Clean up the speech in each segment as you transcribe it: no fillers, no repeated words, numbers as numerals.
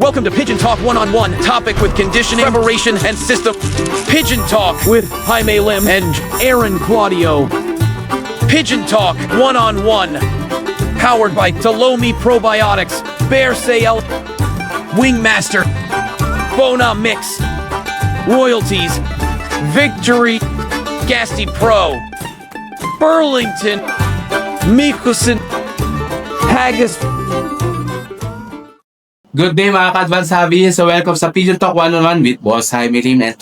Welcome to Pigeon Talk One-on-One, topic with conditioning, preparation, and system. Pigeon Talk with Jaime Lim and Aaron Claudio. Pigeon Talk One-on-One, powered by Talomi Probiotics, Bear Sale, Wingmaster, Bona Mix, Royalties, Victory, Gasty Pro, Burlington, Mikusin, Haggis. Good day mga ka-advance hobby. So welcome sa Pigeon Talk One-on-One with Boss Jaime Lim. And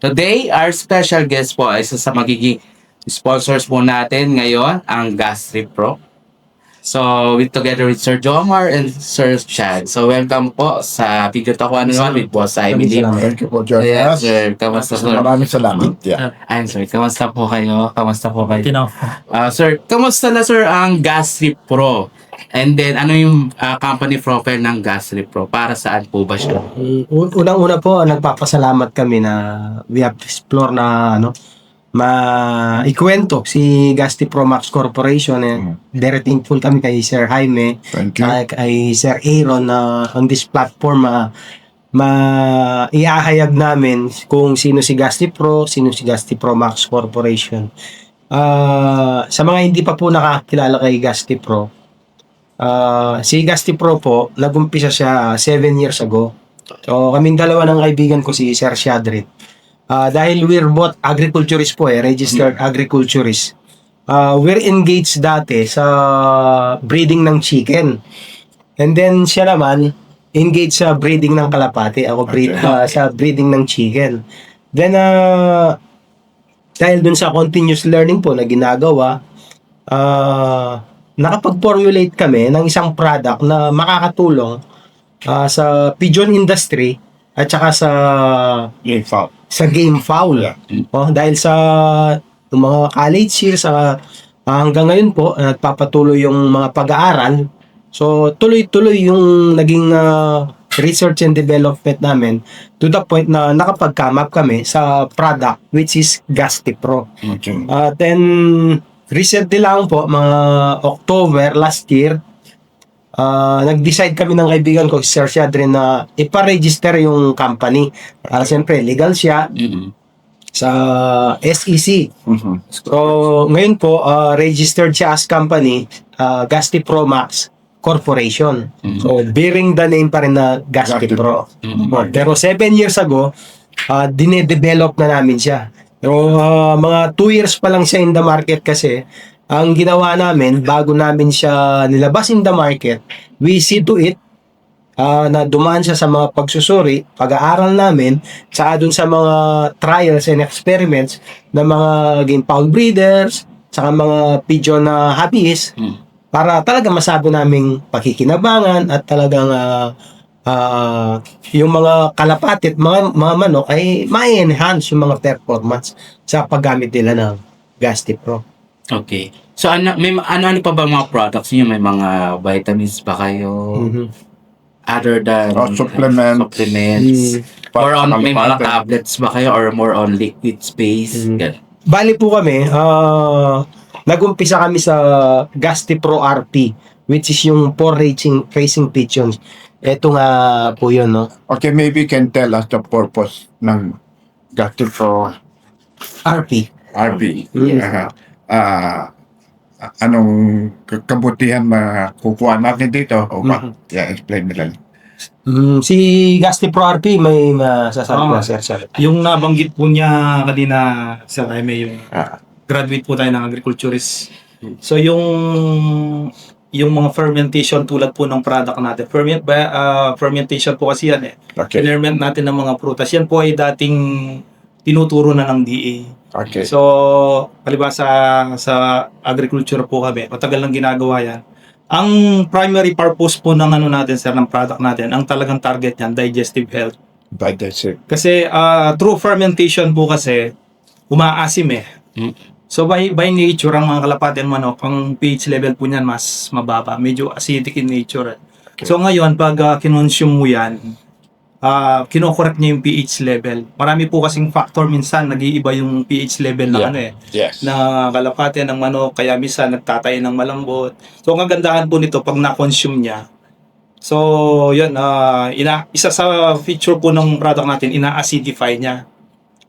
today, our special guest po ay isa sa magiging sponsors po natin ngayon, ang Gastrip Pro. So, together with Sir Jomar and Sir Chad. So, welcome po sa Pigeon Talk One-on-One with Boss Jaime Lim. Thank you for joining Yes, us. sir. Kamusta, sir? Maraming salamat. Yeah. Ayun, sir. Kamusta po kayo? Sir, kamusta na, sir, ang Gastrip Pro? And then, ano yung company profile ng Gastrip Pro? Para saan po ba siya? Unang-una po, nagpapasalamat kami na we have to explore na ikwento si Gastrip Pro Max Corporation. Very thankful kami kay Sir Jaime, Thank you. kay Sir Aaron na on this platform iahayag namin kung sino si Gastrip Pro, sino si Gastrip Pro Max Corporation. Sa mga hindi pa po nakakilala kay Gastrip Pro, si Gastrip Pro po, nag-umpisa siya 7 years ago. So, kaming dalawa ng kaibigan ko, si Sir Shadrit. Dahil we're both agriculturists po registered agriculturists. We're engaged dati sa breeding ng chicken. And then siya naman, engaged sa breeding ng kalapati. Ako sa breeding ng chicken. Then, dahil dun sa continuous learning po na ginagawa, nakapag-formulate kami ng isang product na makakatulong sa pigeon industry at saka sa game fowl. Dahil sa mga college years hanggang ngayon po nagpapatuloy yung mga pag-aaral. So tuloy-tuloy yung naging research and development namin to the point na nakapag-come up kami sa product which is Gastrip Pro. Okay. Then recently lang po, mga October last year, nag-decide kami ng kaibigan ko, Sir Shadrin, na ipa-register yung company. Siyempre, legal siya sa SEC. So, ngayon po, registered siya as company, Gastrip Pro Max Corporation. So, bearing the name pa rin na Gastrip Pro. Pero 7 years ago, dinedevelop na namin siya. Pero mga 2 years pa lang siya in the market kasi ang ginawa namin bago namin siya nilabas in the market, we see to it na dumaan siya sa mga pagsusuri, pag-aaral namin, saka dun sa mga trials and experiments ng mga game fowl breeders, saka mga pigeon na hobbyists, para talaga masabi naming pakikinabangan at talagang yung mga kalapati at mga manok ay ma-enhance yung mga performance sa paggamit nila ng Gastrip Pro. Okay. So, ano pa ba mga products niyo? May mga vitamins ba kayo? Other than supplements? Or may mga tablets ba kayo? Or more on liquid space? Bali po kami, nag-umpisa kami sa Gastrip Pro RP, which is yung for racing pigeons. Ito nga po yun, no? Okay, maybe you can tell us the purpose ng Gastrip Pro RP. RB. Anong kabutihan makukuha natin dito? O ba? Yeah, explain nila. Si Gastrip Pro RP may masasabi na, Sir. Yung nabanggit po niya kanina, Sir Jaime, yung graduate po tayo ng agriculturist. So yung mga fermentation tulad po ng product natin. Fermentation po kasi yan Okay. Ferment natin ng mga prutas. Yan po ay dating tinuturo na ng DA. Okay. So, palibhasa sa agriculture po kami, matagal nang ginagawa yan. Ang primary purpose po ng natin, sir, ng product natin, ang talagang target niyan, digestive health. By the sick. Kasi through fermentation po kasi, umaasim So by nature, ang mga kalapati at manok, ang pH level po niyan mas mababa. Medyo acidic in nature. Okay. So ngayon, pag kinonsume mo yan, kinokorek niya yung pH level. Marami po kasing factor minsan, nag-iiba yung pH level na Yes. na kalapati ng manok, kaya minsan nagtatay ng malambot. So ang kagandahan po nito, pag na-consume niya, So, yun, isa sa feature po ng product natin, ina-acidify niya.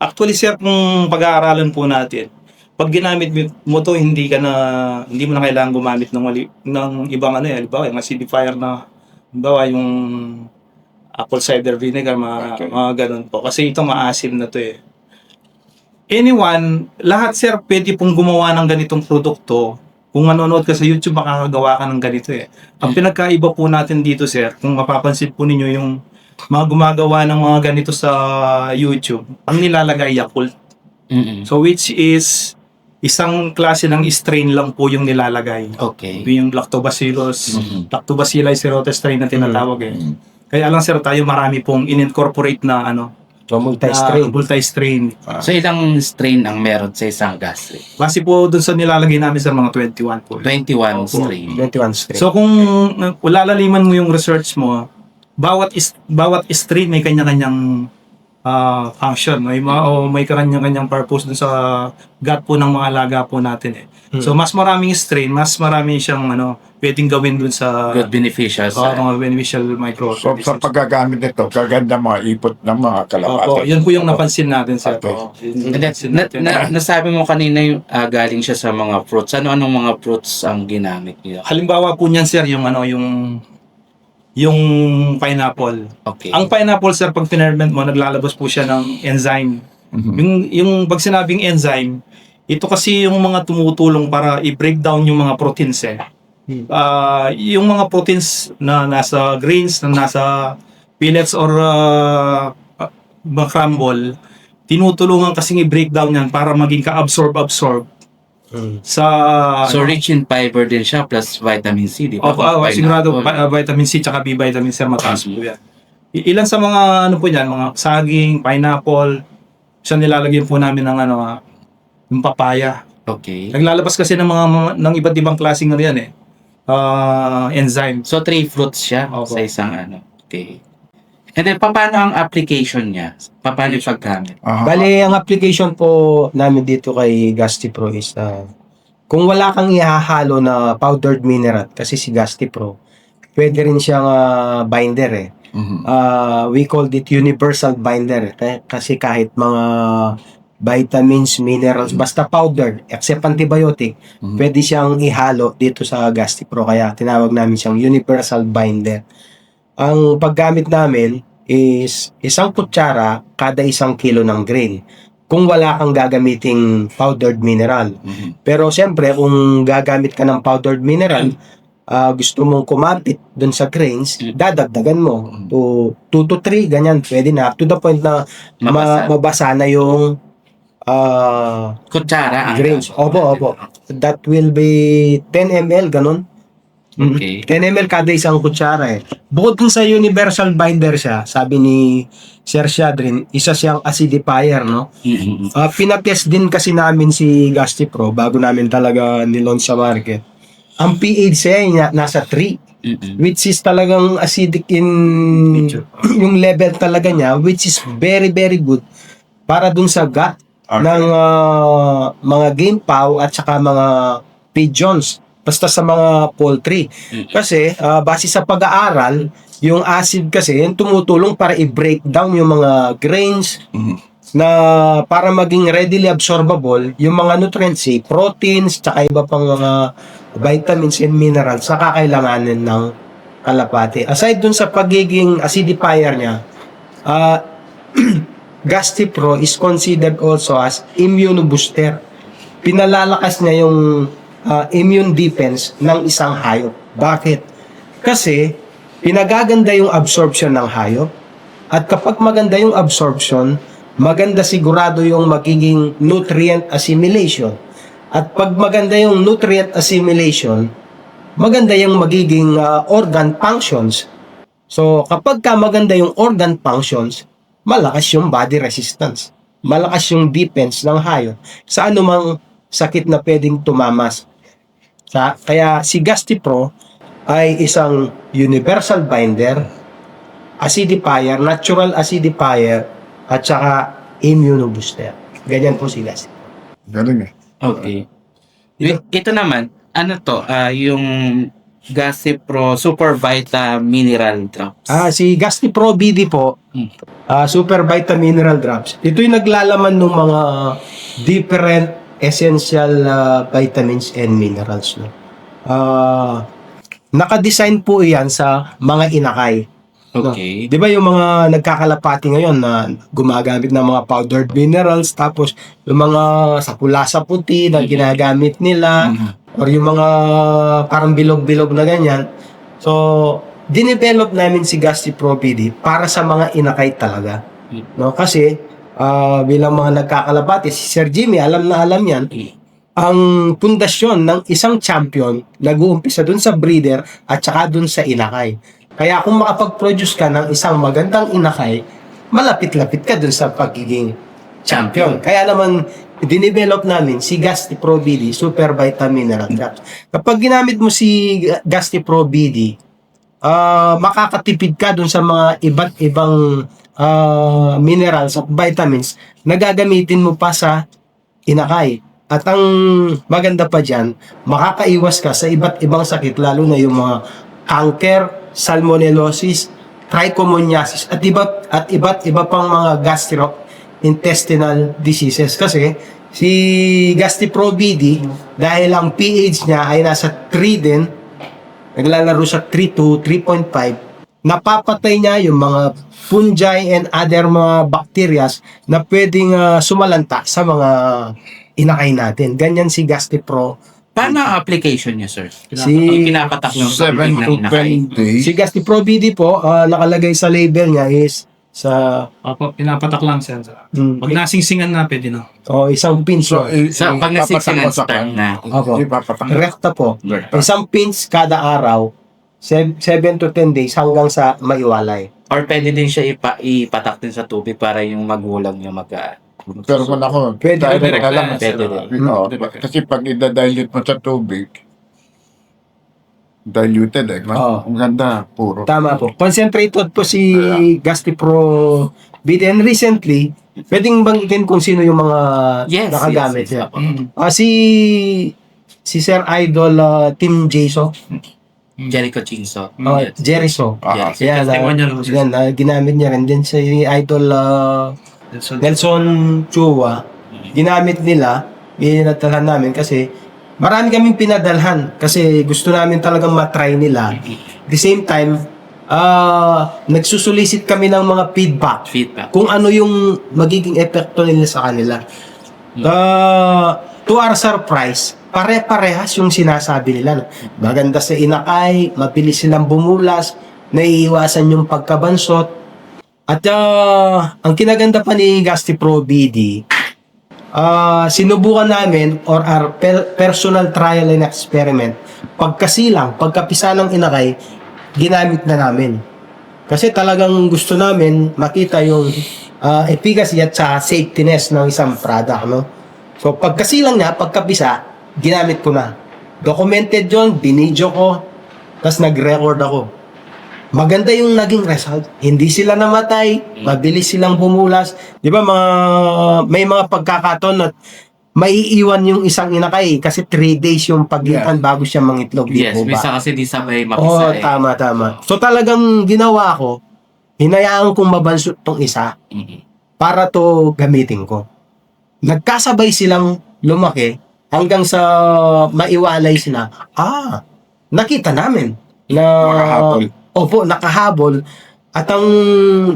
Actually, sir, kung pag-aaralan po natin, pag ginamit mo to, hindi mo na kailangan gumamit ng ibang halimbawa, yung acidifier na, halimbawa, yung apple cider vinegar, mga ganun po. Kasi ito maasim na to eh. Anyone, lahat sir, pwede pong gumawa ng ganitong produkto. Kung manonood ka sa YouTube, makakagawa ka ng ganito eh. Ang pinagkaiba po natin dito, sir, kung mapapansin po ninyo yung mga gumagawa ng mga ganito sa YouTube, ang nilalagay Yakult. So, which is isang klase ng strain lang po yung nilalagay. Okay. Yung Lactobacillus, Lactobacilli cerote strain na tinatawag eh. Kaya lang, sir, tayo marami pong in-incorporate na So, multi-strain. multi-strain. So, ilang strain ang meron sa isang gastric? Kasi po dun sa nilalagay namin, sir, mga 21 po. 21 strain. 21 strain. So kung lalaliman mo yung research mo, bawat strain may kanya-kanyang function, may kanya-kanyang purpose dun sa gut po ng mga alaga po natin eh. So mas maraming strain, mas marami siyang pwedeng gawin dun sa Good beneficial mga beneficial So, sa microorganisms. paggagamit nito, kaganda mga ipot ng mga kalapate. Opo, yun po yung napansin natin sir. Okay. Yun yung And napansin then, natin. nasabi mo kanina yung galing siya sa mga fruits. Ano-anong mga fruits ang ginamit niyo? Halimbawa po niyan sir, yung pineapple. Okay. Ang pineapple, sir, pag pinerment mo, naglalabas po siya ng enzyme. Yung pag sinabing enzyme, ito kasi yung mga tumutulong para i-break down yung mga proteins eh. Yung mga proteins na nasa grains, na nasa pellets or mga crumble, tinutulungan kasing i-break down yan para maging ka-absorb sa So, rich in fiber din siya plus vitamin C, di ba? sigurado Pineapple. vitamin C tsaka B vitamin sir mataas po yan. Ilan sa mga po yan, mga saging, pineapple, siya nilalagyan po namin ng yung papaya. Okay. Naglalabas kasi ng iba't ibang klaseng yan eh. Enzyme. So, 3 fruits siya Opo. sa isang Okay. And then, paano ang application niya? Paano yung paggamit? Bali, ang application po namin dito kay Gasti Pro is kung wala kang ihahalo na powdered mineral, kasi si Gasti Pro, pwede rin siyang binder eh. We called it universal binder kasi kahit mga vitamins, minerals, basta powdered, except antibiotic, pwede siyang ihalo dito sa Gasti Pro. Kaya tinawag namin siyang universal binder. Ang paggamit namin is 1 kutsara kada 1 kilo ng grain. Kung wala kang gagamiting powdered mineral. Pero siyempre, kung gagamit ka ng powdered mineral, gusto mong kumapit dun sa grains, dadagdagan mo to 2 to 3, ganyan, pwede na. To the point na mabasa na yung Kutsara ang grains. Opo. That will be 10 ml, ganun. Okay. 10 ml kada 1 kutsara eh. Bukod dun sa universal binder siya, sabi ni Sir Shadrin, isa siyang acidifier, no? Pinatest din kasi namin si Gasti Pro bago namin talaga nilaunch sa market. Ang pH niya nasa 3, which is talagang acidic in yung level talaga niya, which is very very good para dun sa gut ng mga game cow at saka mga pigeons. Basta sa mga poultry. Kasi, base sa pag-aaral, yung acid kasi, yung tumutulong para i-break down yung mga grains na para maging readily absorbable, yung mga nutrients, proteins, tsaka iba pang mga vitamins and minerals sa kakailanganin ng kalapate. Aside dun sa pagiging acidifier niya, Gasti Pro is considered also as immune booster. Pinalalakas niya yung immune defense ng isang hayop. Bakit? Kasi pinagaganda yung absorption ng hayop at kapag maganda yung absorption, maganda sigurado yung magiging nutrient assimilation. At pag maganda yung nutrient assimilation, maganda yung magiging organ functions. So kapag maganda yung organ functions, malakas yung body resistance. Malakas yung defense ng hayop sa anumang sakit na pwedeng tumamas. Kaya si Gasti Pro ay isang universal binder, acidifier, natural acidifier, at saka immunobooster. Ganyan po si Gasti. Galing eh. Okay. Ito naman, yung Gastipro Super Vita Mineral Drops. Si Gasti Pro BD po, Super Vita Mineral Drops. Ito yung naglalaman ng mga different essential vitamins and minerals. No? Naka-design po yan sa mga inakay. Okay. Di ba yung mga nagkakalapati ngayon na gumagamit ng mga powdered minerals, tapos yung mga sa pula sa puti na ginagamit nila, or yung mga parang bilog-bilog na ganyan. So, dinevelop namin si Gasti Pro PD para sa mga inakay talaga. No? Kasi, bilang mga nagkakalapati, si Sir Jimmy, alam na alam yan, ang pundasyon ng isang champion, nag-uumpisa dun sa breeder at saka dun sa inakay. Kaya kung makapag-produce ka ng isang magandang inakay, malapit-lapit ka dun sa pagiging champion. Kaya naman, dinevelop namin si Gasti Pro BD Super Vita Mineral Drops. Kapag ginamit mo si Gasti Pro BD, makakatipid ka dun sa mga iba't ibang minerals at vitamins na gagamitin mo pa sa inakay. At ang maganda pa dyan, makakaiwas ka sa iba't ibang sakit, lalo na yung mga cancer, salmonellosis, trichomoniasis, at iba't iba pang mga gastrointestinal diseases. Kasi si Gasti Pro BD, dahil ang pH niya ay nasa 3 din, naglalaro sa 3 to 3.5, napapatay niya yung mga fungi and other mga bacterias na pwedeng sumalanta sa mga inakay natin. Ganyan si Gasti Pro. Paano ang application niya, sir? Si- Pinapatak nyo 7 to 10 days. Si Gasti Pro BD po, nakalagay sa label niya is sa Opo, pinapatak lang sir. Pag nasingsingan na, pwede na. isang pinch. So, Sa pag nasingsingan, start na. Opo. Ipapatak. Rekta po. Isang pinch kada araw, 7 to 10 days hanggang sa maiwalay. Or pwede din siya ipatak din sa tubig para yung magulang niya Pero kung ako, Pwede direct na lang. Pwede rin. Oo, kasi pag i-dilute mo sa tubig, diluted Oo. Ang ganda, puro. Tama po. Concentrated po si Gasti Pro BD. And recently, pwedeng banggitin kung sino yung mga nakagamit siya. Si Sir Idol Tim Jason, Jericho Chinso. Jeriso. Yes. Yan, Testimonial. ginamit niya rin din si Idol Nelson Chua. Ginamit nila, pinadalhan namin kasi marami kaming pinadalhan kasi gusto namin talagang matry nila. At the same time, nagsusulisit kami ng mga feedback kung ano yung magiging epekto nila sa kanila. To our surprise, pare-parehas yung sinasabi nila. Maganda sa inakay, mabilis silang bumulas, naiiwasan yung pagkabansot. At ang kinaganda pa ni Gasti Pro BD, sinubukan namin or our personal trial and experiment, pagkapisa ng inakay, ginamit na namin. Kasi talagang gusto namin makita yung efficacy at sa safetyness ng isang product, no? So pagkasilang niya, pagkapisa, ginamit ko na. Documented yun, binidyo ko, tapos nag-record ako. Maganda yung naging result. Hindi sila namatay, mabilis silang bumulas. Di ba may mga pagkakataon na maiiwan yung isang inakay kasi 3 days yung pagitan bago siya mangitlog. Yes, di po ba? misa kasi di sabay mapisa Tama. So talagang ginawa ko, hinayaan kong mabansot tong isa para to gamitin ko. Nagkasabay silang lumaki hanggang sa maiwalay sila. Nakita namin na Nakahabol. Opo, nakahabol. At ang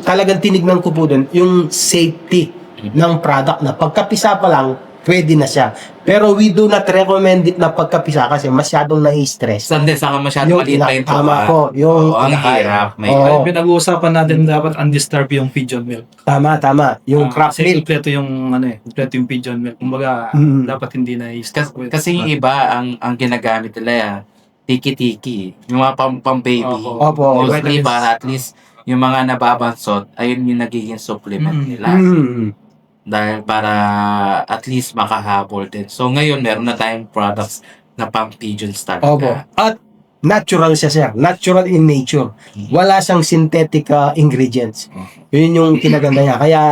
talagang tinignan ko po doon, yung safety ng product na pagkapisa pa lang, pwede na siya. Pero we do not recommend it na pagkapisa kasi masyadong na-stress. Saka masyadong maliit pa yung Tama tuka. po. Yung Ang hirap. Oo. Pinag-uusapan natin dapat undisturbed yung pigeon milk. Tama. Yung crop Kasi milk. kompleto yung kompleto yung pigeon milk. Kumbaga, dapat hindi na i-stop. Kasi yung iba, ang ginagamit nila, tiki-tiki. Yung mga pang-baby. Opo. Mostly ba, at least, yung mga nababansot, ayun yung nagiging supplement nila. Dahil para at least makahabol din. So ngayon, meron na tayong products na pang-pigeons talaga. Opo. At natural siya, sir. Natural in nature. Wala siyang synthetic ingredients. Yun yung kinaganda niya. Kaya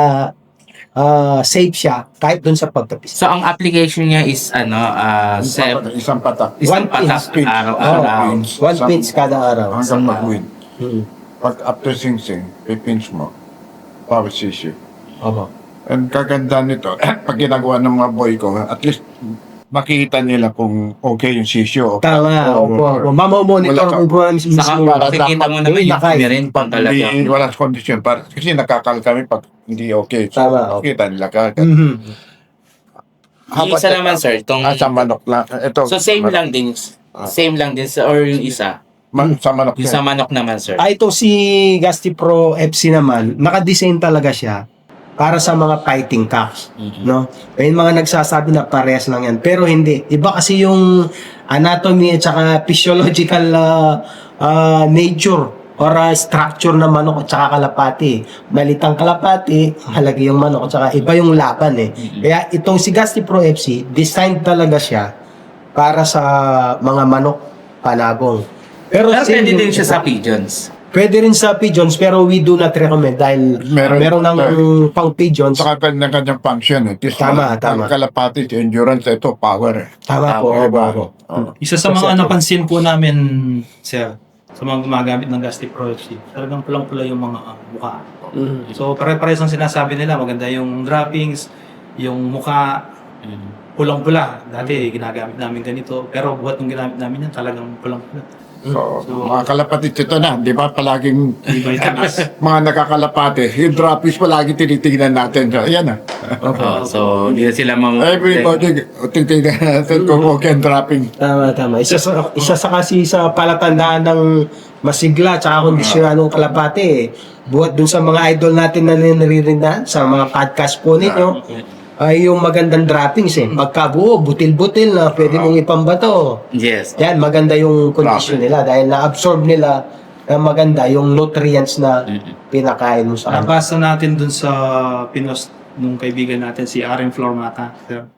safe siya kahit dun sa pagkapis. So, ang application niya is, Isang patak. isang One patak pinch. araw-araw. One pinch kada araw. Hanggang mag-win. Mm. Pag after sing-sing, pipinch mo. Power sisyo. Opo. Ang kaganda nito, pag ginagawa ng mga boy ko, at least makita nila kung okay yung sisyo. Tama. Opo. Mamamonitor Wala kung kung mismo. Saka Para makikita mo dapat naman yung nakay. meron pang talaga. Hindi, wala condition. Kasi nakakal kami pag hindi okay. So, Tama, makita nila kagad. Mhm. Yung isa naman, sir, itong... Sa manok lang. Ito, So, same lang din. Same lang din sa, or yung isa. Sa manok Yung yan. sa manok naman, sir. Ito si Gasti Pro FC naman, naka-design talaga siya para sa mga fighting cocks, no? May mga nagsasabi na parehas lang yan, pero hindi. Iba kasi yung anatomy at saka physiological nature or structure ng manok at saka kalapati. Malitang kalapati, halagi yung manok at saka iba yung laban eh. Kaya itong si Gasti Pro FC, design talaga siya para sa mga manok panabong. Pero same pwede yung- din siya sa pigeons. Pwede rin sa pigeons pero we do not recommend dahil meron ng pang pigeons. Saka kanyang function. This Tama, tama. Ang kalapati, endurance, ito, power. Tama po. Diba? Opo. Isa sa mga napansin po namin, sir, sa mga gumagamit ng Gasti Pro FC, talagang pulang-pula yung mga mukha. Mhm. So, pare-pares ang sinasabi nila. Maganda yung droppings, yung mukha, pulang-pula. Dati, ginagamit namin ganito. Pero buhat ng ginamit namin yan, talagang pulang-pula. So, mga kalapati, ito na. Di ba palaging Iba yung taas. mga nakakalapati. Yung droppies palagi tinitingnan natin. So, ayan na. So, hindi na sila Everybody, titingnan natin kung okay ang dropping. Tama. Isa sa kasi sa palatandaan ng masigla tsaka kondisyon ng kalapate eh. Buhat dun sa mga idol natin na naririnig sa mga podcast po ninyo ay yung magandang droppings eh. Pagkabuo, butil-butil na pwede mong ipambato. Yes. Yan, maganda yung condition nila dahil na-absorb nila na maganda yung nutrients na pinakain mo sa kanila. Nabasa natin dun sa pinost nung kaibigan natin, si Aaron Flormata. Sir.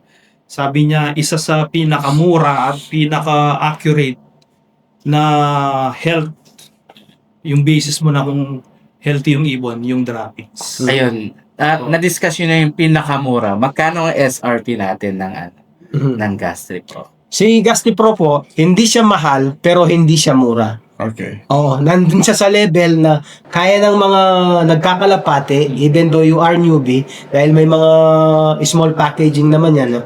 Sabi niya, isa sa pinakamura at pinaka-accurate na health, yung basis mo na kung healthy yung ibon, yung droppings. Ayun. Na-discuss yun na yung pinakamura. Magkano ang SRP natin ng Gastri Pro? Si Gasti Pro po, hindi siya mahal pero hindi siya mura. Okay. Oo, nandun siya sa level na kaya ng mga nagkakalapate, even though you are newbie, dahil may mga small packaging naman yan. No?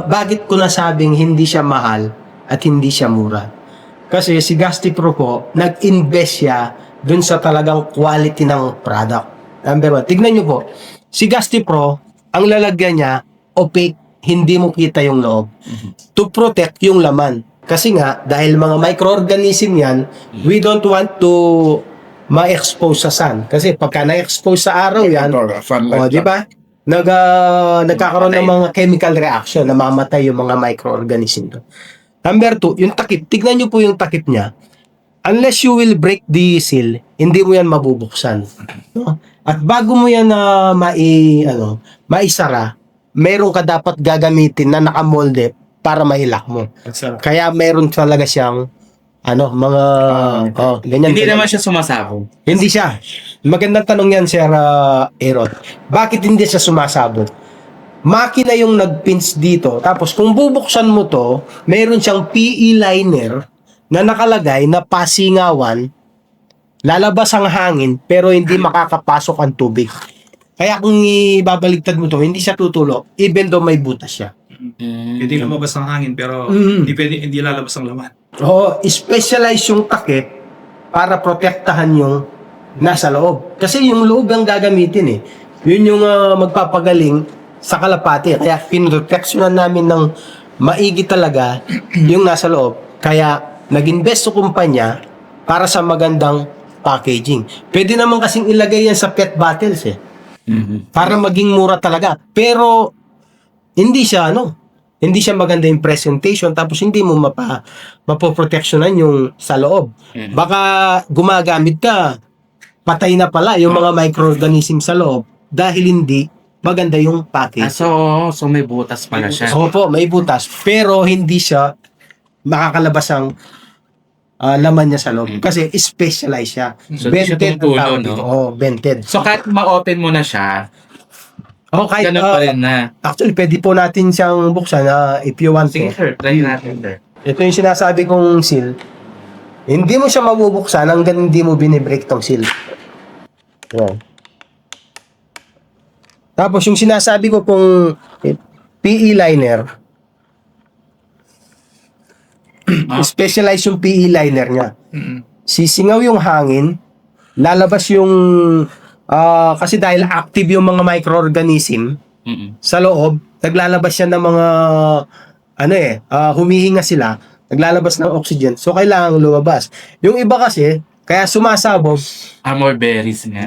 Bakit ko nasabing hindi siya mahal at hindi siya mura? Kasi si Gasti Pro po, nag-invest siya dun sa talagang quality ng product. Number one, tignan nyo po, si Gasti Pro, ang lalagyan niya, opaque, hindi mo kita yung loob. To protect yung laman. Kasi nga, dahil mga microorganism yan, we don't want to ma-expose sa sun. Kasi pagka na-expose sa araw yan, Sunlight di ba? Nagkakaroon ng mga chemical reaction, namamatay yung mga microorganism doon. Number two, yung takip. Tignan nyo po yung takip niya. Unless you will break the seal, hindi mo yan mabubuksan. No? At bago mo yan na maisara, meron ka dapat gagamitin na nakamolde para mailak mo. Sir. Kaya meron talaga siyang mga ganyan. Hindi naman siya sumasabog. Hindi siya. Magandang tanong yan, Sir Aaron. Bakit hindi siya sumasabog? Makina yung nag-pinch dito. Tapos kung bubuksan mo to, meron siyang PE liner na nakalagay na pasingawan, lalabas ang hangin, pero hindi makakapasok ang tubig. Kaya kung ibabaligtad mo to, hindi siya tutulo, even though may butas siya. Pwede lumabas ang hangin, pero hindi lalabas ang laman. Oo, specialize yung takip para protektahan yung nasa loob. Kasi yung loob ang gagamitin eh. Yun yung magpapagaling sa kalapati. Kaya pinroteksyonan namin ng maigi talaga yung nasa loob. Kaya nag-invest sa kumpanya para sa magandang packaging. Pwede naman kasing ilagay yan sa pet bottles eh. Para maging mura talaga. Pero hindi siya hindi siya maganda yung presentation tapos hindi mo mapoproteksyonan yung sa loob. Baka gumagamit ka, patay na pala yung mga microorganism sa loob dahil hindi maganda yung package. So may butas pala siya. Opo, may butas. Pero hindi siya makakalabas ang laman niya sa loob. Kasi specialized siya. So, di siya Vented ang tumutulo, tawag no? dito. Oo, vented. So kahit ma-open mo na siya, Oh, kahit, Ganun pa rin na. actually, pwede po natin siyang buksan if you want Sige to. sir, try natin sir. Ito yung sinasabi kong seal. Hindi mo siya mabubuksan hanggang hindi mo binibreak tong seal. Yan. Tapos yung sinasabi ko pong PE liner, specialized yung PE liner niya. Sisingaw yung hangin, lalabas yung kasi dahil active yung mga microorganism sa loob, naglalabas siya ng mga humihinga sila, naglalabas ng oxygen. So kailangan lumabas. Yung iba kasi kaya sumasabog, Amor berries nga.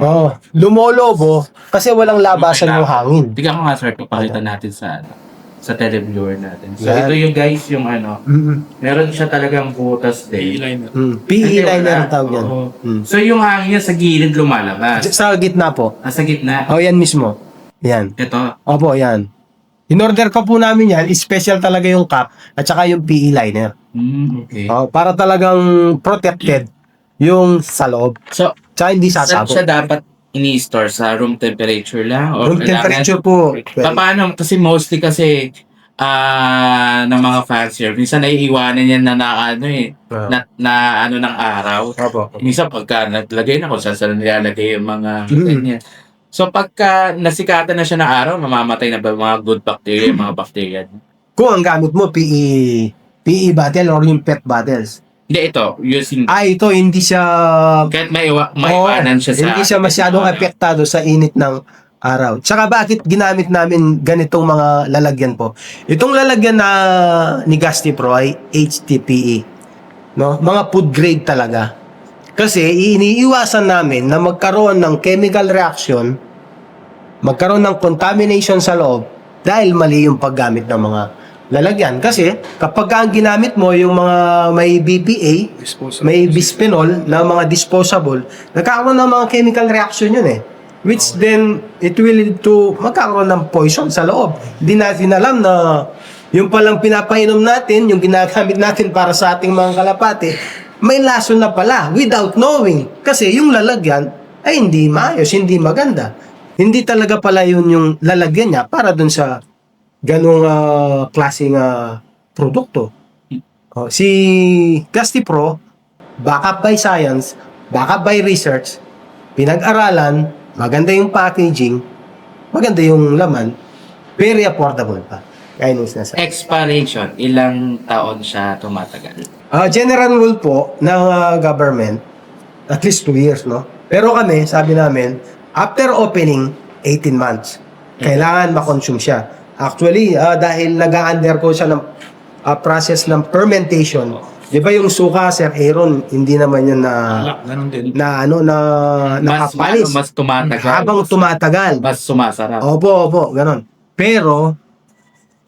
lumolobo kasi walang labasan yung hangin. Tignan ko nga sir, papakita natin sa televiewer natin. So Yan. ito yung guys, yung meron siya talagang butas din. PE liner ang tawag yan. Oo. So yung hangin niya sa gilid lumalabas. Sa gitna po. Sa gitna. Oh, yan mismo. Yan. Ito. Opo, yan. In-order ko po namin yan, special talaga yung cap at saka yung PE liner. Okay. Para talagang protected yung sa loob. So, Tsaka hindi saan sasabog. siya dapat ini-store? Sa room temperature lang? O Room temperature po. Paano? Kasi mostly kasi ng mga fancier, minsan naiiwanan yan na ng araw. Opo. Minsan pagka naglagay na kung saan nilalagay yung mga ganyan. So pagka nasikatan na siya ng araw, mamamatay na ba mga good bacteria, mga bacteria? Kung ang gamit mo, PE bottle or yung PET bottles. Hindi, ito, using, Ito, hindi siya... kahit maiwanan siya sa... Hindi siya masyadong apektado sa init ng araw. Tsaka bakit ginamit namin ganitong mga lalagyan po? Itong lalagyan na ni Gasti Pro ay HDPE. No? Mga food grade talaga. Kasi iniiwasan namin na magkaroon ng chemical reaction, magkaroon ng contamination sa loob dahil mali yung paggamit ng mga lalagyan. Kasi kapag ang ginamit mo yung mga may BPA, may bisphenol na mga disposable, nagkakaroon ng mga chemical reaction yun eh. Which then, it will lead to magkakaroon ng poison sa loob. Hindi natin alam na yung palang pinapainom natin, yung ginagamit natin para sa ating mga kalapate, may lason na pala without knowing. Kasi yung lalagyan ay hindi maayos, hindi maganda. Hindi talaga pala yun yung lalagyan niya para dun sa ganong klaseng produkto. Si Gasti Pro, backup by science, backup by research, pinag-aralan, maganda yung packaging, maganda yung laman, very affordable pa. Kaya nung sinasabi. Expiration, ilang taon siya tumatagal? General rule po ng government, at least 2 years, no? Pero kami, sabi namin, after opening, 18 months. Kailangan makonsume siya. Actually, dahil nag-undergo siya ng process ng fermentation, di ba yung suka, Sir Aaron, hindi naman yun Ganun din. nakapalis. Mas tumatagal. Habang tumatagal. Mas sumasarap. Opo, ganon. Pero,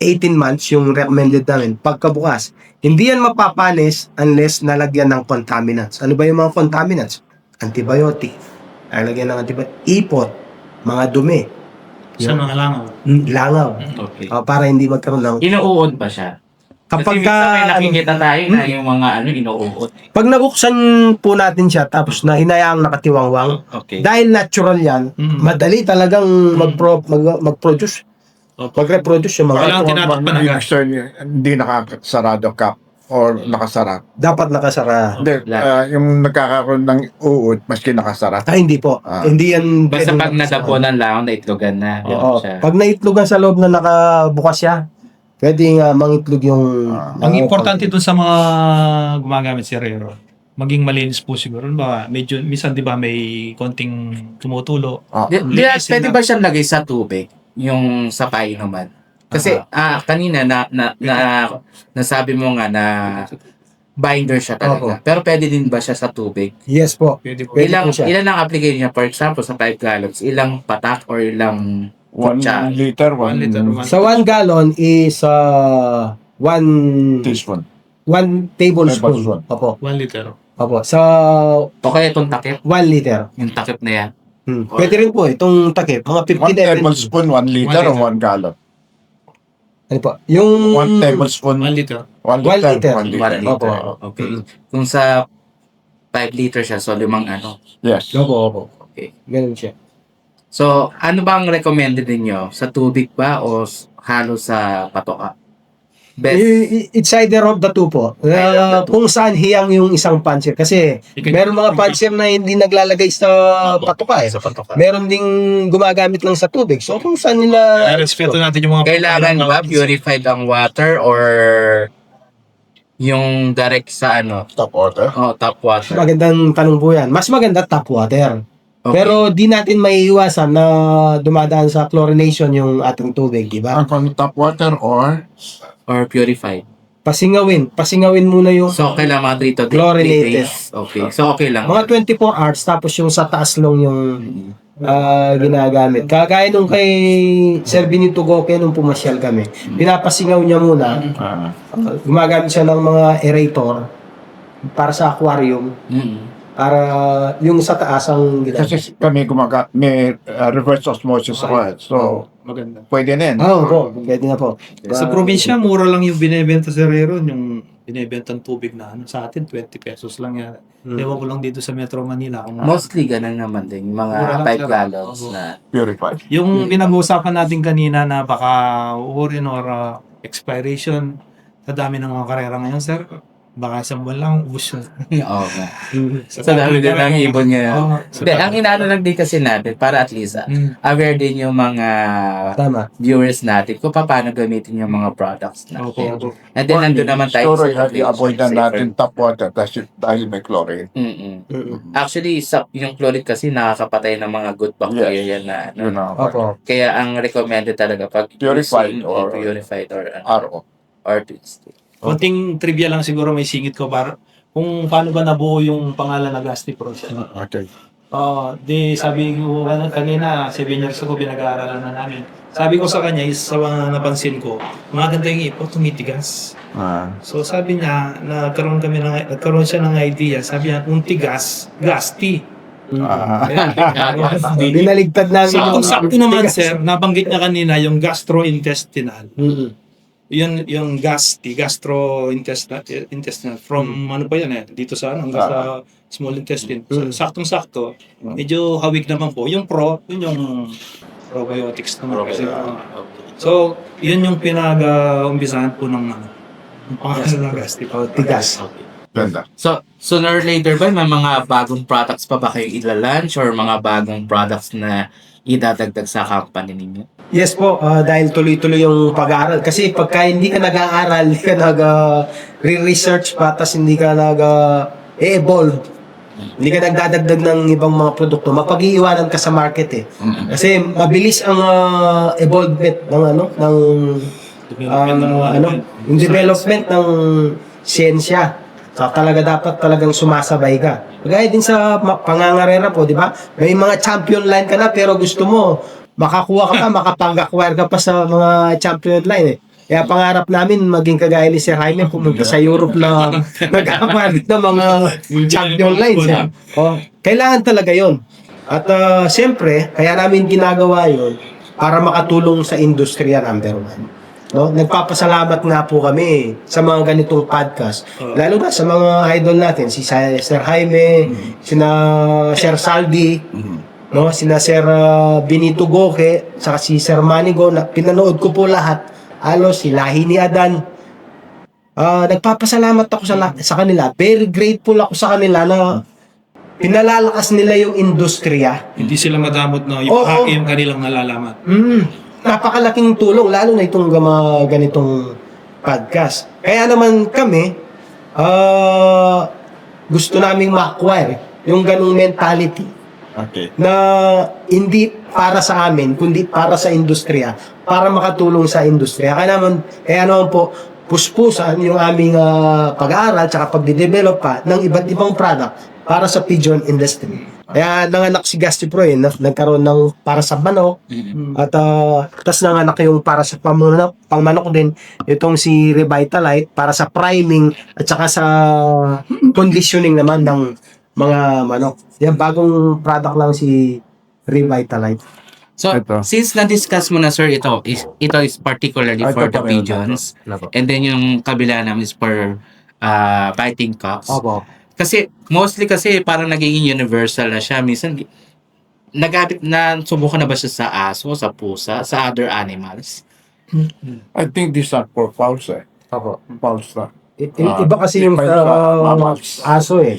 18 months yung recommended namin. Pagkabukas, hindi yan mapapanis unless nalagyan ng contaminants. Ano ba yung mga contaminants? Antibiotic. Nalagyan ng antibiotic. Ipot. Mga dumi. Sa mga langaw. Langaw. Okay. Para hindi magkaroon ng... Inuuod ba siya? Kapag Kasi minsan may nakikita tayo na yung mga inuuod. pag nabuksan po natin siya tapos na hinayaang nakatiwangwang, Okay. dahil natural yan, madali talagang mag-produce. Mag-reproduce yung mga Walang tinatakpan Hindi agad. hindi nakasarado cap or nakasara. dapat nakasara. Hindi, yung nagkakaroon ng uod, maski nakasara. Hindi po. Hindi yan... Basta pwedeng pag nakasara. nadapunan lang, naitlogan na. Oo. Siya. Pag naitlogan sa loob na nakabukas siya, pwede nga mangitlog yung... Ang importante dun sa mga gumagamit si Rero, maging malinis po siguro. Ba, medyo, minsan di ba may konting tumutulo. Pwede ba siyang lagay sa tubig? Yung sa painuman? Kasi kanina nasabi mo nga na binder siya talaga. Pero pwede din ba siya sa tubig? Yes po. Pwede po. Pwede po siya. Ilan ang application niya? For example, sa 5 gallons, ilang patak or ilang 1 kutsa? liter, 1 liter. 1 Sa 1 gallon is 1 teaspoon. tablespoon. Tablespoon. Opo. 1 liter. Opo. Sa O kaya itong takip? 1 liter. Yung takip na yan. Pwede rin po itong takip. Mga 1 50 ml. tablespoon, 1 liter o 1 gallon? Ano po? Yung... 1 tablespoon, 1 liter. 1 1 liter. liter. 1 liter. 1 liter. Opo. Okay. Kung sa 5 liter siya, so 5 ano. Yes. Opo. Okay. Ganun siya. So, ano bang recommended ninyo? Sa tubig ba o halo sa patoka? Best. It's either of the two po. Kung saan hiyang yung isang puncher. Kasi meron mga puncher na hindi naglalagay sa patoka eh. Sa patoka. Meron ding gumagamit lang sa tubig. So kung saan nila... Respeto natin yung mga Kailangan ba purified ang water or yung direct sa ano? Top water. Oh, tap water. Magandang tanong po yan. Mas maganda tap water. Okay. Pero di natin maiiwasan na dumadaan sa chlorination yung ating tubig, di ba? Ang top water Or purified. Pasingawin muna yung So, kailangan mga 3 to 3 Chlorinated. days. Okay. So, okay lang. mga 24 hours tapos yung sa taas lang yung ginagamit. Kagaya nung kay Sir Benito Goque nung pumasyal kami. Pinapasingaw niya muna. Gumagamit siya ng mga aerator para sa aquarium para yung sa taas ang ginagawa. kasi kami may reverse osmosis ako. So, maganda. pwede na yun. Oo, pwede na po. Sa probinsya, mura lang yung binebenta sa Rero, yung binebentang tubig na ano, sa atin, 20 pesos lang yan. Ewan ko lang dito sa Metro Manila. Kung Mostly ganun naman din. Yung Mura mga lang 5 siya. gallons Oo. na. Purified. yung pinag-uusapan natin kanina na baka uurin or expiration, sa dami ng mga karera ngayon, sir, baka isang buwan lang, ubus yun. Oo nga. Sa dami din ang ibon niya. Oo. Hindi, ang inaano lang din kasi natin para at least aware din yung mga Tama. viewers natin kung paano gamitin yung mga products natin. Opo. And then, nandun naman tayo Siguro, sa i-avoid na safer. natin top water dahil may chlorine. Actually, yung chlorine kasi nakakapatay ng mga good bacteria na ano. Yun ang Opo. Kaya ang recommended talaga pag Purified using or- purified or RO. or twisted. Konting trivia lang siguro may singit ko para kung paano ba nabuo yung pangalan na Gasti Pro siya. Okay. Di sabi ko kanina, 7 years ago pinag-aaralan na namin. Sabi ko sa kanya, is sa mga napansin ko, maganda yung ipot, tumitigas. So sabi niya, nagkaroon siya ng idea, sabi niya, kung tigas, Gasti. Binaligtad namin yung... Sakto naman sir, nabanggit niya kanina yung gastrointestinal. Yung gastrointestinal from ano pa yan dito sa ano hanggang sa small intestine. So, saktong-sakto. Medyo hawig naman po. Yung yun yung probiotics naman kasi. So, yun yung pinag-umpisahan po ng pangalan ng gastro. tigas. Ganda. So, sooner or later ba, may mga bagong products pa ba kayo ila-launch or mga bagong products na idadagdag sa company ninyo? Yes po, dahil tuloy-tuloy yung pag-aaral. Kasi pagka hindi ka nag-aaral, hindi ka nag-research pa, tas hindi ka nag-evolve, hindi ka nagdadagdag ng ibang mga produkto, mapag-iiwanan ka sa market eh. Kasi mabilis ang evolvement ng yung development ng siyensya. So, dapat talagang sumasabay ka. Kagaya din sa pangangarera po, di ba? May mga champion line ka na pero gusto mo makakuha ka pa, makapag-acquire ka pa sa mga champion line eh. Kaya pangarap namin maging kagaya ni Sir Jaime pumunta sa Europe na nag-acquire ng mga champion lines. Eh. Kailangan talaga yon. At siyempre, kaya namin ginagawa yon para makatulong sa industriya number 1. No? Nagpapasalamat nga po kami sa mga ganitong podcast. Lalo na sa mga idol natin, si Sir Jaime, sina Sir Saldi, no, sina Sir Benito Goque, saka si Sir Manigo, na pinanood ko po lahat. Halos si Lahi ni Adan. Nagpapasalamat ako sa kanila. Very grateful ako sa kanila na pinalalakas nila yung industriya. Hindi sila madamot na yung yung kanilang nalalaman. Napakalaking tulong, lalo na itong ganitong podcast. Kaya naman kami, gusto naming ma-acquire yung ganung mentality. Okay. Na hindi para sa amin, kundi para sa industriya, para makatulong sa industriya. Kaya naman po, puspusan yung aming pag-aaral at pagde-develop pa ng iba't ibang product para sa pigeon industry. Kaya nanganak si Gasti Pro nagkaroon ng para sa manok at tas nanganak yung para sa pangmanok din itong si Revitalite para sa priming at saka sa conditioning naman ng mga manok. Yan, bagong product lang si Revitalite. So, Ito. since na-discuss mo na sir, ito is particularly Ito for the pa meron pigeons. And then yung kabila namin is for biting cocks. Opo. Kasi, mostly kasi parang nagiging universal na siya. Minsan, nagamit na, subukan na ba siya sa aso, sa pusa, sa other animals? I think these are for fowls eh. Opo. Fowls na. Iba kasi yung mammals. aso eh.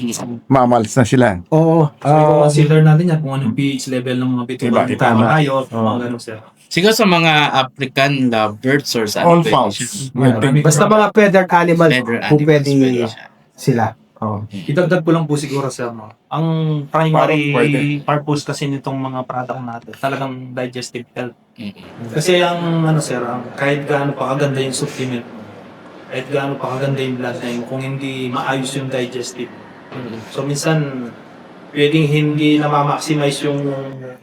Mammals na sila. Oo. So, consider natin yan kung anong pH level ng mga bituan Iba, ng tamang hayop, Oo. mga ganun sir. Siguro sa mga African lovebirds or sa All fowls. I think Basta mga feathered animal, Feathered kung pwede animals, sila. Oo. Idagdag ko lang po siguro sir, no? Ang primary Parang pwede. purpose kasi nitong mga product natin, talagang digestive health. Mhm. Kasi ang ano sir, kahit gaano pa kaganda yung supplement mo, kahit gaano pa kaganda yung bloodline mo, kung hindi maayos yung digestive. So minsan, pwedeng hindi na ma-maximize yung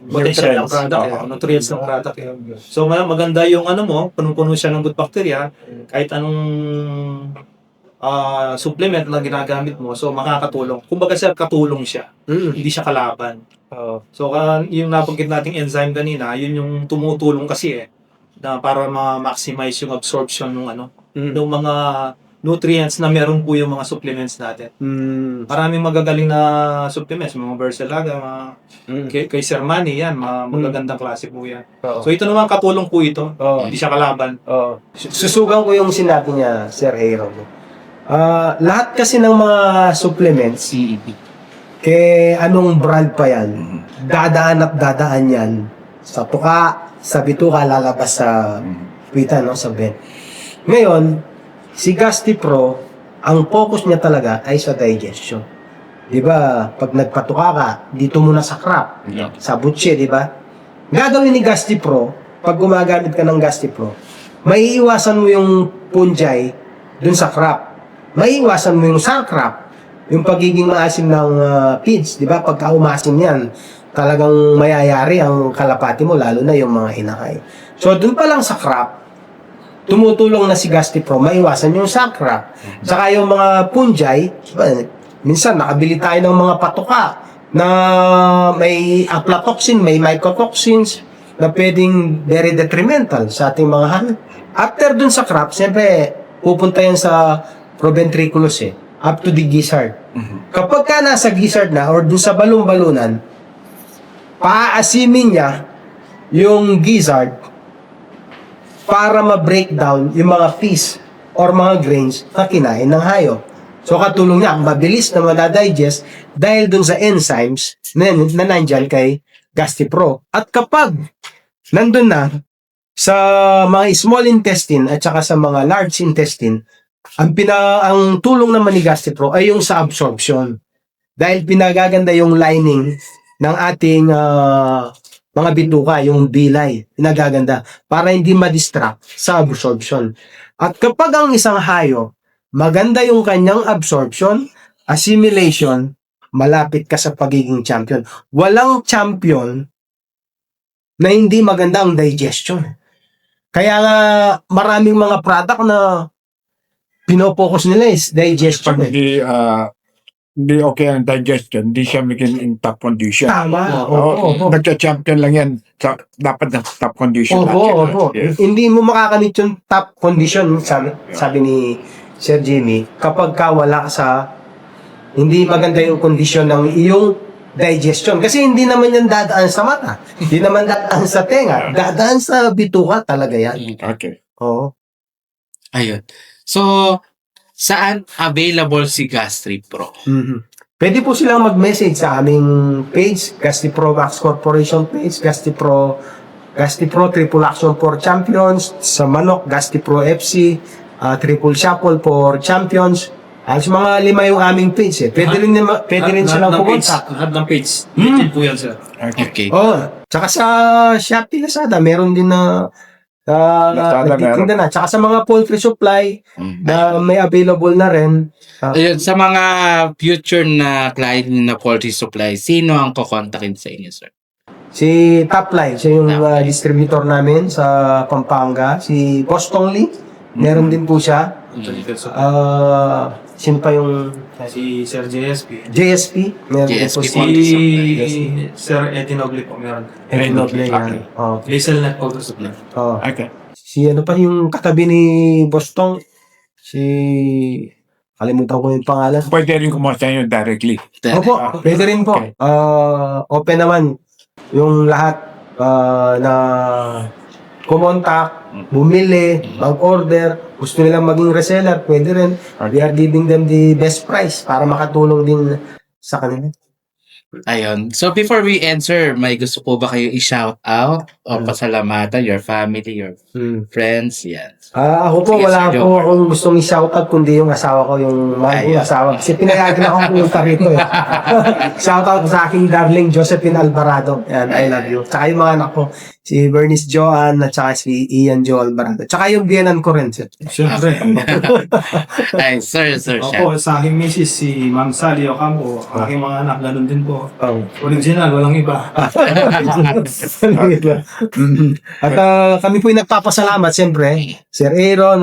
potential ng product, nutrients ng product. So maganda yung ano mo, punong-puno siya ng good bacteria, kahit anong supplement na ginagamit mo, so makakatulong. Kumbaga sir, katulong siya, hindi siya kalaban. So yung nabanggit nating enzyme kanina, yun yung tumutulong kasi na para ma-maximize yung absorption ng ng mga nutrients na meron po yung mga supplements natin. Maraming magagaling na supplements, mga Berselaga, mga kay Sir Manny, yan, mga magagandang klase po yan. Oo. So ito naman katulong po ito, Oo. hindi siya kalaban. Susugan ko yung sinabi niya, Sir Aaron. Lahat kasi ng mga supplements, kaya anong brand pa yan, dadaan at dadaan yan sa tuka, sa bituka, lalabas sa pita, no, sa bed. Ngayon, si GastroPro, ang focus niya talaga ay sa digestion. Di ba? Pag nagpatuka ka, dito muna sa crop, sa butche, di ba? Gagawin ni GastroPro, pag gumagamit ka ng GastroPro, maiiwasan mo yung fungi dun sa crop. Maiiwasan mo yung sour crop, yung pagiging maasim ng feeds, di ba? Pagka umasim yan, talagang mayayari ang kalapati mo, lalo na yung mga hinakay. So, dun pa lang sa crop, tumutulong na si GastroPro, maiwasan yung sour crop. Saka yung mga fungi, diba, minsan nakabili tayo ng mga patuka na may aflatoxin, may mycotoxins na pwedeng very detrimental sa ating mga hayop. After dun sa crop, siyempre, pupunta yan sa proventriculus up to the gizzard. Kapag ka nasa gizzard na or dun sa balon-balunan, paaasimin niya yung gizzard para ma-break down yung mga fees or mga grains na kinain ng hayop. So katulong niya, mabilis na madadigest dahil dun sa enzymes na nandyan kay GastroPro. At kapag nandun na sa mga small intestine at saka sa mga large intestine, ang tulong naman ni GastroPro ay yung sa absorption. Dahil pinagaganda yung lining ng ating mga bituka, yung bilay, pinagaganda para hindi ma-distract sa absorption. At kapag ang isang hayop, maganda yung kanyang absorption, assimilation, malapit ka sa pagiging champion. Walang champion na hindi maganda ang digestion. Kaya nga maraming mga product na pinopokus nila is digestion. pag hindi okay ang digestion, hindi siya maging in top condition. Tama. Oo. Nagka-champion lang yan. Dapat na top condition. lahat yan. Opo. Yes. Hindi mo makakamit yung top condition, sabi ni Sir Jimmy, kapag ka wala ka sa hindi maganda yung condition ng iyong digestion. Kasi hindi naman yan dadaan sa mata. Hindi naman dadaan sa tenga. Dadaan sa bituka talaga yan. Okay. Oo. Ayun. So, saan available si GastroPro? Pwede po silang mag-message sa aming page, GastroPro Max Corporation page, GastroPro Triple Action for Champions, sa Manok, GastroPro FC, Triple Shuffle for Champions. Sa mga 5 yung aming page Pwede rin silang pumunta. Lahat ng page. Legit po yan, sir. Okay. Tsaka sa Shopee, Lazada, meron din na Lazada nagtitinda na. Tsaka sa mga poultry supply na may available na rin. Ayun, sa mga future na client na poultry supply, sino ang kukontakin sa inyo, sir? Si Topline, siya yung Topline. distributor namin sa Pampanga. Si Boston Lee, meron din po siya. Sino pa yung Si Sir JSP. JSP? Meron din po JSP si Si Quality Sir Etinoble po meron. Enoble. Okay. Hazel Net Poultry Supply. Okay. Si ano pa yung katabi ni Boston? Si kalimutan ko yung pangalan. Pwede rin kumuha sa inyo directly. Opo, pwede rin po. Okay. Open naman. yung lahat na kumontak, bumili, mag-order, gusto nilang maging reseller, pwede rin. We are giving them the best price para makatulong din sa kanila. Ayun. So before we answer, may gusto po ba kayo i-shout out o pasalamatan your family, your friends? Yan. Ako po, Sige, wala Sir po akong gustong i-shoutout kundi yung asawa ko, yung mahal kong Ayun. asawa. Kasi pinayagan akong pumunta rito eh. Shoutout sa aking darling Josephine Alvarado. Yan, I love you. Tsaka yung mga anak ko, si Bernice Joan at tsaka si Ian Joe Alvarado. Tsaka yung biyanan ko rin, sir. Siyempre. Ay, sir, shout. Opo, sa aking misis, si Ma'am Sally Ocampo, aking mga anak, ganun din po. Oh. Original, walang iba. At kami po yung nagpapasalamat, siyempre, Sir Aaron,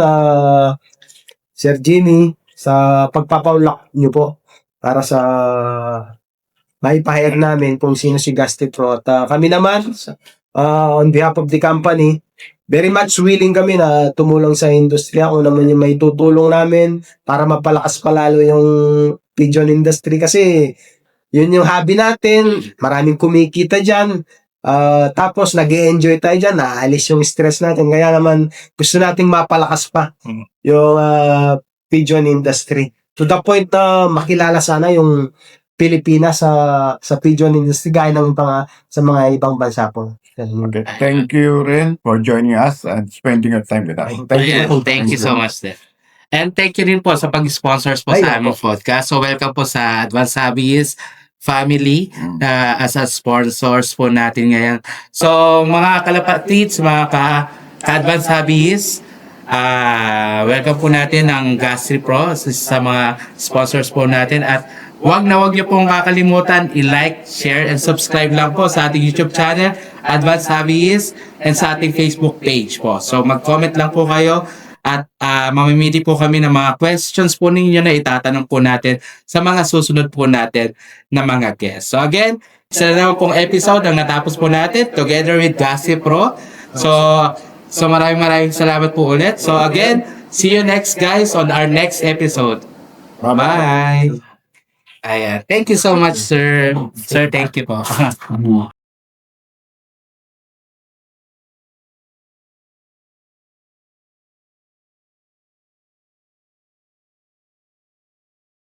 Sir Jimmy, sa pagpapaulak nyo po para sa maipahire namin kung sino si Gasti Pro. At kami naman, on behalf of the company, very much willing kami na tumulong sa industriya kung naman yung may tutulong namin para mapalakas palalo yung pigeon industry kasi yun yung hobby natin, maraming kumikita dyan, tapos nag-enjoy tayo dyan, naalis yung stress natin, kaya naman gusto nating mapalakas pa yung pigeon industry. To the point na makilala sana yung Pilipinas sa pigeon industry gaya ng sa mga ibang bansa po. Okay. Thank you rin for joining us and spending your time with us. Ayan, thank you so much, Steph. And thank you rin po sa pag-sponsors po sa aming podcast. So welcome po sa Advanced Hobbies family as a sponsors po natin ngayon. So mga kalapatids, mga ka-Advanced Hobbies, welcome po natin ang Gastri Pro sa mga sponsors po natin at wag niyo pong kakalimutan i-like, share, and subscribe lang po sa ating YouTube channel, Advanced Hobbies, and sa ating Facebook page po. So mag-comment lang po kayo at mamimili po kami ng mga questions po ninyo na itatanong po natin sa mga susunod po natin na mga guests. So again, isa na naman pong episode ang natapos po natin together with Gastri Pro. So maraming salamat po ulit. So again, see you next guys on our next episode. Bye! Ayan. Thank you so much, sir. Sir, thank you po.